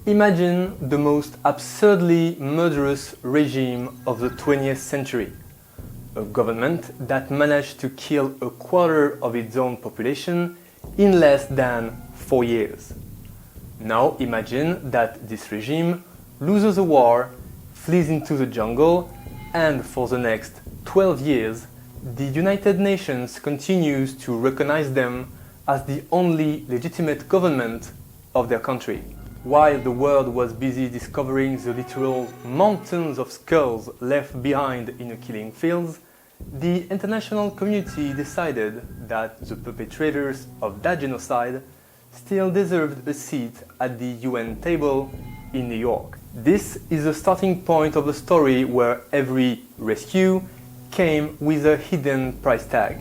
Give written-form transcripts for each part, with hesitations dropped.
Imagine the most absurdly murderous regime of the 20th century. A government that managed to kill a quarter of its own population in less than 4 years. Now imagine that this regime loses a war, flees into the jungle, and for the next 12 years, the United Nations continues to recognize them as the only legitimate government of their country. While the world was busy discovering the literal mountains of skulls left behind in the killing fields, the international community decided that the perpetrators of that genocide still deserved a seat at the UN table in New York. This is the starting point of a story where every rescue came with a hidden price tag,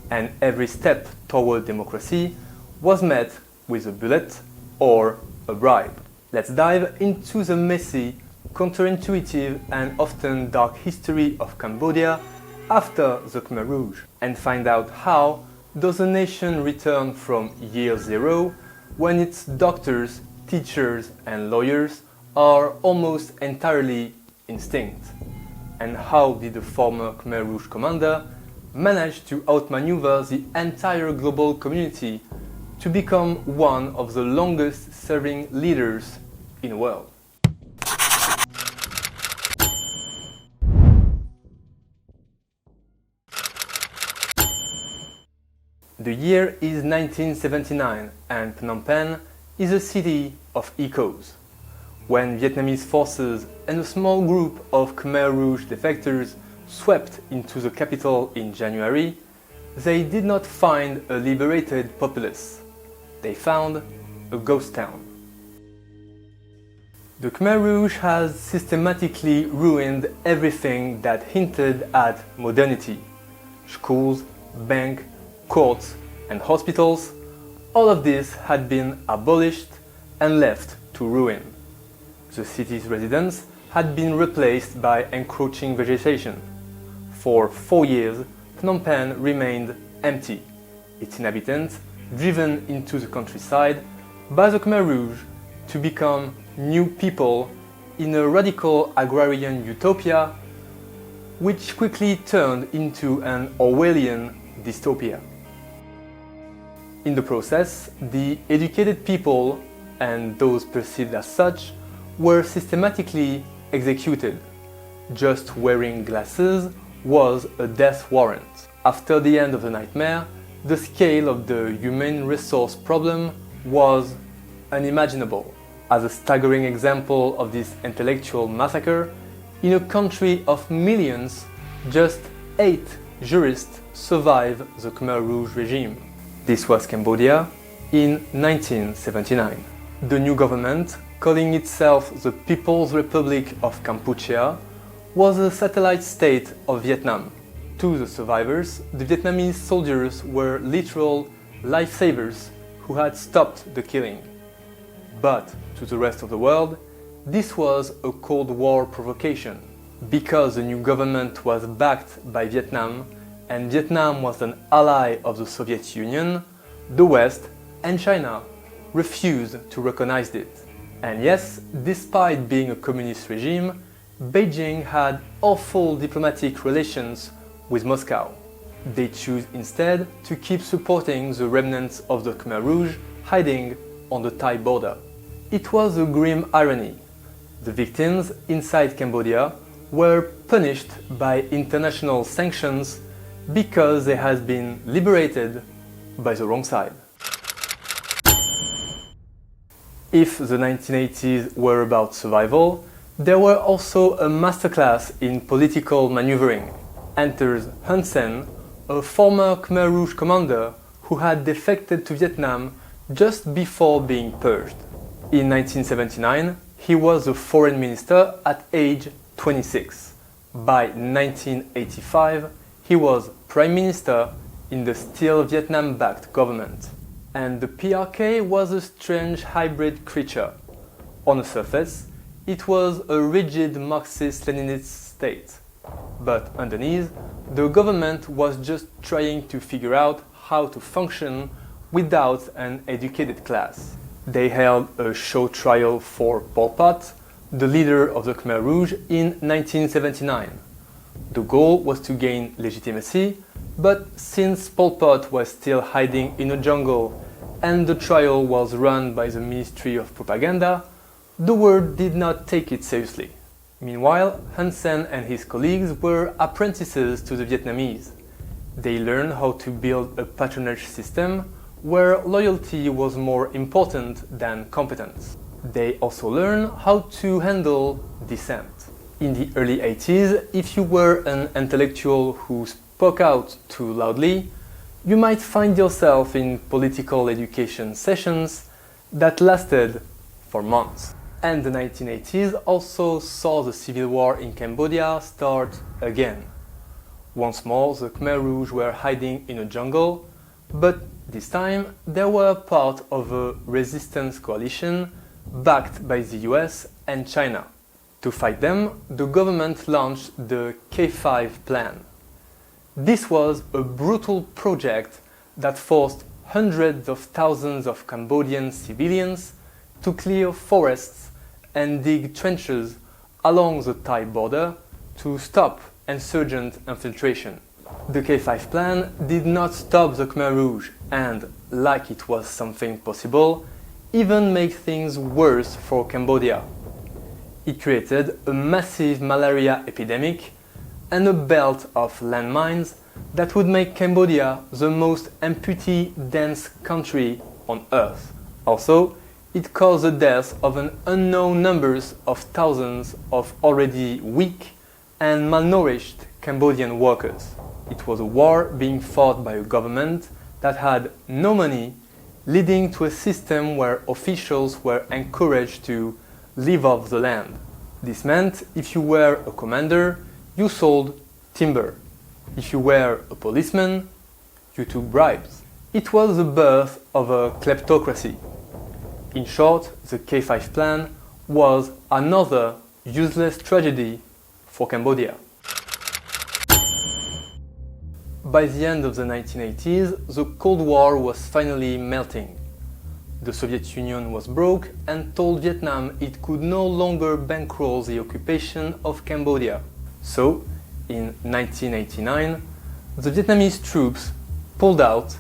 and every step toward democracy was met with a bullet or a bribe. Let's dive into the messy, counterintuitive and often dark history of Cambodia after the Khmer Rouge and find out how does a nation return from year zero when its doctors, teachers and lawyers are almost entirely extinct, and how did the former Khmer Rouge commander manage to outmaneuver the entire global community to become one of the longest-serving leaders in the world. The year is 1979 and Phnom Penh is a city of echoes. When Vietnamese forces and a small group of Khmer Rouge defectors swept into the capital in January, they did not find a liberated populace. They found a ghost town. The Khmer Rouge has systematically ruined everything that hinted at modernity. Schools, banks, courts and hospitals, all of this had been abolished and left to ruin. The city's residents had been replaced by encroaching vegetation. For 4 years, Phnom Penh remained empty, its inhabitants driven into the countryside by the Khmer Rouge to become new people in a radical agrarian utopia which quickly turned into an Orwellian dystopia. In the process, the educated people and those perceived as such were systematically executed. Just wearing glasses was a death warrant. After the end of the nightmare, the scale of the human resource problem was unimaginable. As a staggering example of this intellectual massacre, in a country of millions, just 8 jurists survived the Khmer Rouge regime. This was Cambodia in 1979. The new government, calling itself the People's Republic of Kampuchea, was a satellite state of Vietnam. To the survivors, the Vietnamese soldiers were literal lifesavers who had stopped the killing. But to the rest of the world, this was a Cold War provocation. Because the new government was backed by Vietnam and Vietnam was an ally of the Soviet Union, the West and China refused to recognize it. And yes, despite being a communist regime, Beijing had awful diplomatic relations with Moscow. They chose instead to keep supporting the remnants of the Khmer Rouge hiding on the Thai border. It was a grim irony. The victims inside Cambodia were punished by international sanctions because they had been liberated by the wrong side. If the 1980s were about survival, there were also a masterclass in political maneuvering. Enters Hun Sen, a former Khmer Rouge commander who had defected to Vietnam just before being purged. In 1979, he was a foreign minister at age 26. By 1985, he was prime minister in the still Vietnam-backed government. And the PRK was a strange hybrid creature. On the surface, it was a rigid Marxist-Leninist state. But underneath, the government was just trying to figure out how to function without an educated class. They held a show trial for Pol Pot, the leader of the Khmer Rouge, in 1979. The goal was to gain legitimacy, but since Pol Pot was still hiding in a jungle and the trial was run by the Ministry of Propaganda, the world did not take it seriously. Meanwhile, Hun Sen and his colleagues were apprentices to the Vietnamese. They learned how to build a patronage system where loyalty was more important than competence. They also learned how to handle dissent. In the early 80s, if you were an intellectual who spoke out too loudly, you might find yourself in political education sessions that lasted for months. And the 1980s also saw the civil war in Cambodia start again. Once more, the Khmer Rouge were hiding in a jungle, but this time they were part of a resistance coalition backed by the US and China. To fight them, the government launched the K5 plan. This was a brutal project that forced hundreds of thousands of Cambodian civilians to clear forests and dig trenches along the Thai border to stop insurgent infiltration. The K5 plan did not stop the Khmer Rouge and, like it was something possible, even make things worse for Cambodia. It created a massive malaria epidemic and a belt of landmines that would make Cambodia the most amputee-dense country on earth. Also, it caused the death of an unknown numbers of thousands of already weak and malnourished Cambodian workers. It was a war being fought by a government that had no money, leading to a system where officials were encouraged to live off the land. This meant if you were a commander, you sold timber. If you were a policeman, you took bribes. It was the birth of a kleptocracy. In short, the K5 plan was another useless tragedy for Cambodia. By the end of the 1980s, the Cold War was finally melting. The Soviet Union was broke and told Vietnam it could no longer bankroll the occupation of Cambodia. So, in 1989, the Vietnamese troops pulled out,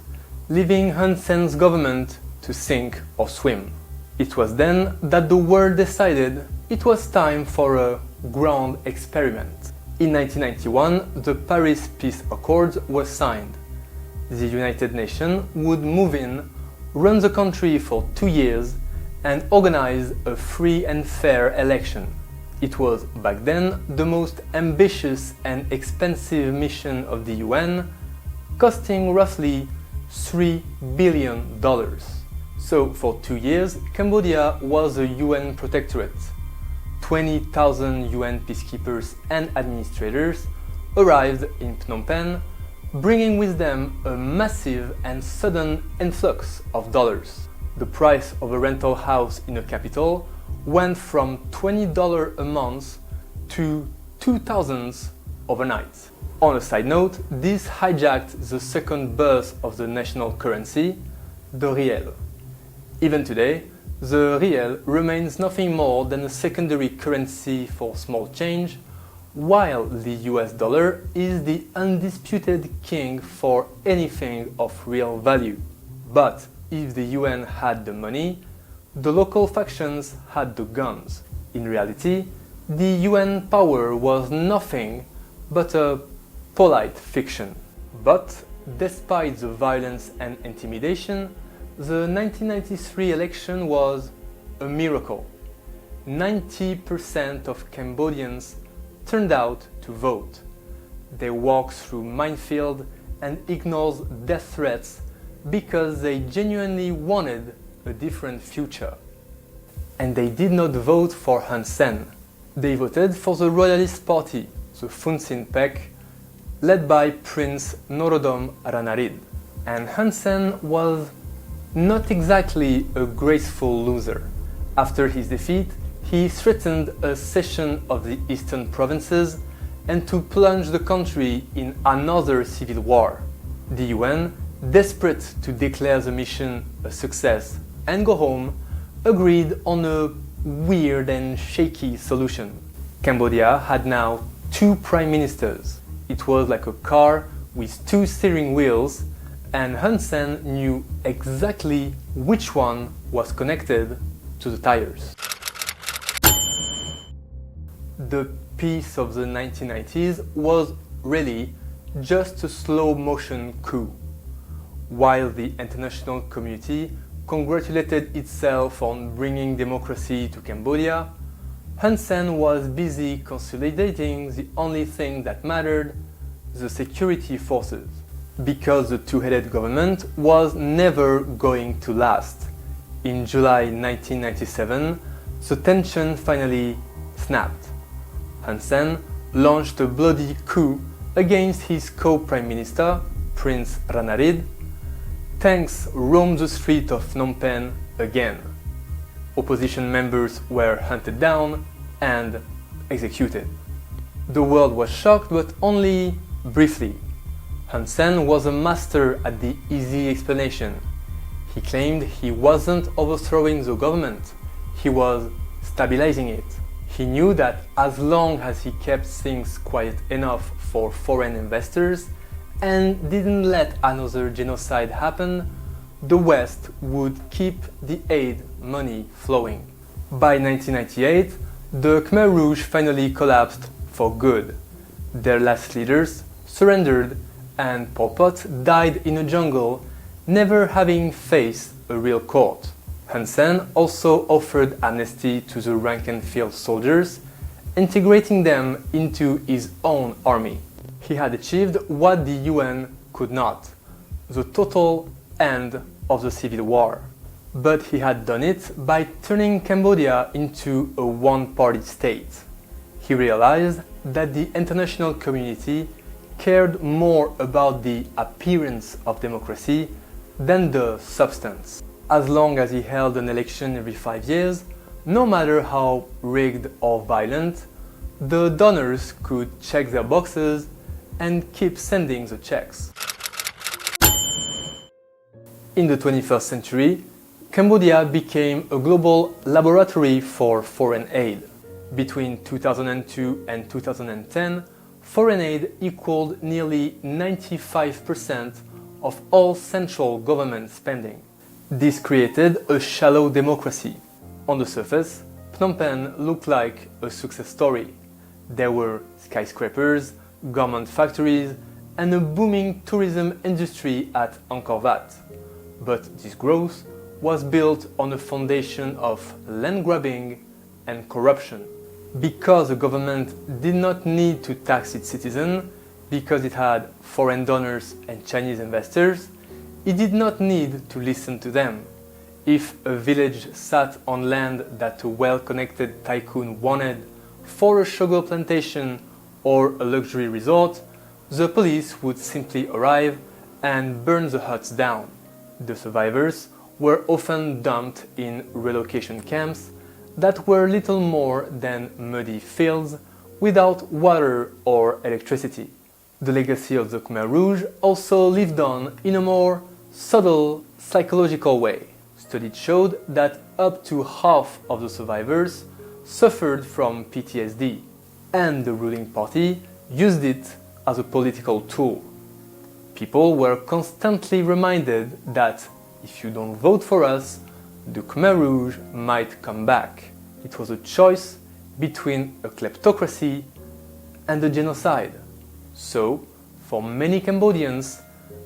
leaving Hun Sen's government to sink or swim. It was then that the world decided it was time for a grand experiment. In 1991, the Paris Peace Accords were signed. The United Nations would move in, run the country for 2 years, and organize a free and fair election. It was back then the most ambitious and expensive mission of the UN, costing roughly $3 billion. So for 2 years, Cambodia was a UN protectorate. 20,000 UN peacekeepers and administrators arrived in Phnom Penh, bringing with them a massive and sudden influx of dollars. The price of a rental house in a capital went from $20 a month to $2,000 overnight. On a side note, this hijacked the second birth of the national currency, the riel. Even today, the riel remains nothing more than a secondary currency for small change, while the US dollar is the undisputed king for anything of real value. But if the UN had the money, the local factions had the guns. In reality, the UN power was nothing but a polite fiction. But despite the violence and intimidation, the 1993 election was a miracle. 90% of Cambodians turned out to vote. They walked through minefield and ignored death threats because they genuinely wanted a different future. And they did not vote for Hun Sen. They voted for the Royalist Party, the Phun Sin Pek, led by Prince Norodom Ranariddh. And Hun Sen was not exactly a graceful loser. After his defeat, he threatened a cession of the eastern provinces and to plunge the country in another civil war. The UN, desperate to declare the mission a success and go home, agreed on a weird and shaky solution. Cambodia had now two prime ministers. It was like a car with two steering wheels, and Hun Sen knew exactly which one was connected to the tires. The peace of the 1990s was really just a slow-motion coup. While the international community congratulated itself on bringing democracy to Cambodia, Hun Sen was busy consolidating the only thing that mattered, the security forces, because the two-headed government was never going to last. In July 1997, the tension finally snapped. Hun Sen launched a bloody coup against his co-prime minister, Prince Ranariddh. Tanks roamed the street of Phnom Penh again. Opposition members were hunted down and executed. The world was shocked, but only briefly. Hun Sen was a master at the easy explanation. He claimed he wasn't overthrowing the government, he was stabilizing it. He knew that as long as he kept things quiet enough for foreign investors and didn't let another genocide happen, the West would keep the aid money flowing. By 1998, the Khmer Rouge finally collapsed for good. Their last leaders surrendered, and Pol Pot died in a jungle, never having faced a real court. Hun Sen also offered amnesty to the rank-and-file soldiers, integrating them into his own army. He had achieved what the UN could not, the total end of the civil war. But he had done it by turning Cambodia into a one-party state. He realized that the international community cared more about the appearance of democracy than the substance. As long as he held an election every 5 years, no matter how rigged or violent, the donors could check their boxes and keep sending the checks. In the 21st century, Cambodia became a global laboratory for foreign aid. Between 2002 and 2010, foreign aid equaled nearly 95% of all central government spending. This created a shallow democracy. On the surface, Phnom Penh looked like a success story. There were skyscrapers, garment factories, and a booming tourism industry at Angkor Wat. But this growth was built on a foundation of land grabbing and corruption. Because the government did not need to tax its citizens, because it had foreign donors and Chinese investors, it did not need to listen to them. If a village sat on land that a well-connected tycoon wanted for a sugar plantation or a luxury resort, the police would simply arrive and burn the huts down. The survivors were often dumped in relocation camps that were little more than muddy fields without water or electricity. The legacy of the Khmer Rouge also lived on in a more subtle psychological way. Studies showed that up to half of the survivors suffered from PTSD, and the ruling party used it as a political tool. People were constantly reminded that if you don't vote for us, the Khmer Rouge might come back. It was a choice between a kleptocracy and a genocide. So, for many Cambodians,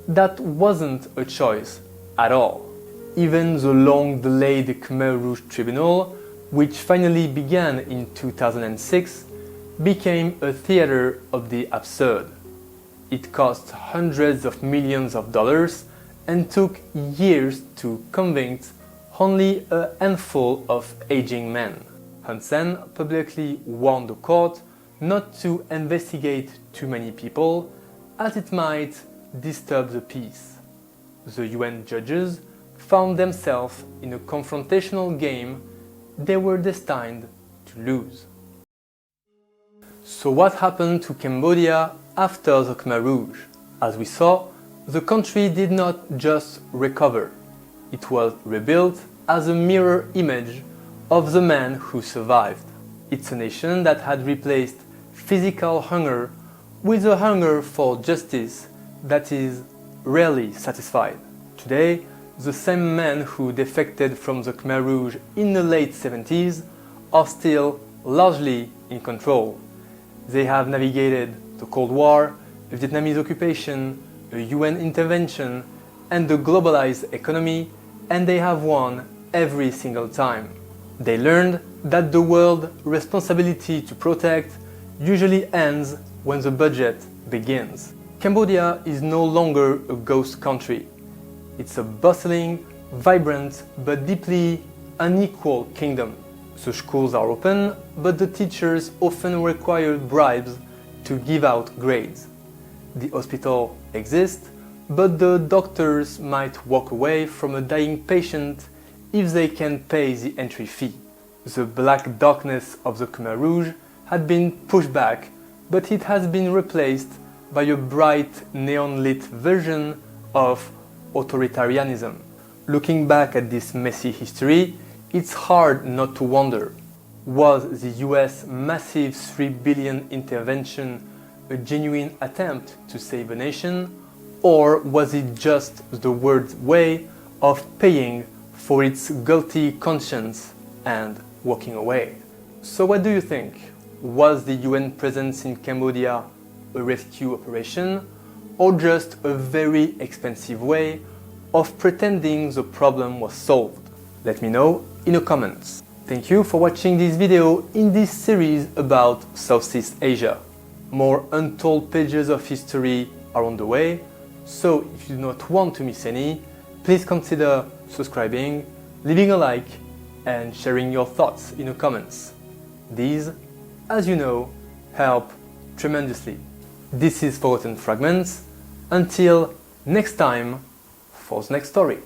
that wasn't a choice at all. Even the long-delayed Khmer Rouge Tribunal, which finally began in 2006, became a theater of the absurd. It cost hundreds of millions of dollars and took years to convict only a handful of aging men. Hun Sen publicly warned the court not to investigate too many people, as it might disturb the peace. The UN judges found themselves in a confrontational game they were destined to lose. So what happened to Cambodia after the Khmer Rouge? As we saw, the country did not just recover. It was rebuilt as a mirror image of the man who survived. It's a nation that had replaced physical hunger with a hunger for justice that is rarely satisfied. Today, the same men who defected from the Khmer Rouge in the late 70s are still largely in control. They have navigated the Cold War, the Vietnamese occupation, a UN intervention, and the globalized economy, and they have won every single time. They learned that the world's responsibility to protect usually ends when the budget begins. Cambodia is no longer a ghost country. It's a bustling, vibrant, but deeply unequal kingdom. The schools are open, but the teachers often require bribes to give out grades. The hospital exists, but the doctors might walk away from a dying patient if they can pay the entry fee. The black darkness of the Khmer Rouge had been pushed back, but it has been replaced by a bright neon-lit version of authoritarianism. Looking back at this messy history, it's hard not to wonder, was the US massive $3 billion intervention a genuine attempt to save a nation, or was it just the world's way of paying for its guilty conscience and walking away? So what do you think? Was the UN presence in Cambodia a rescue operation, or just a very expensive way of pretending the problem was solved? Let me know in the comments. Thank you for watching this video in this series about Southeast Asia. More untold pages of history are on the way, so if you do not want to miss any, please consider subscribing, leaving a like, and sharing your thoughts in the comments. These, as you know, help tremendously. This is Forgotten Fragments. Until next time, for the next story.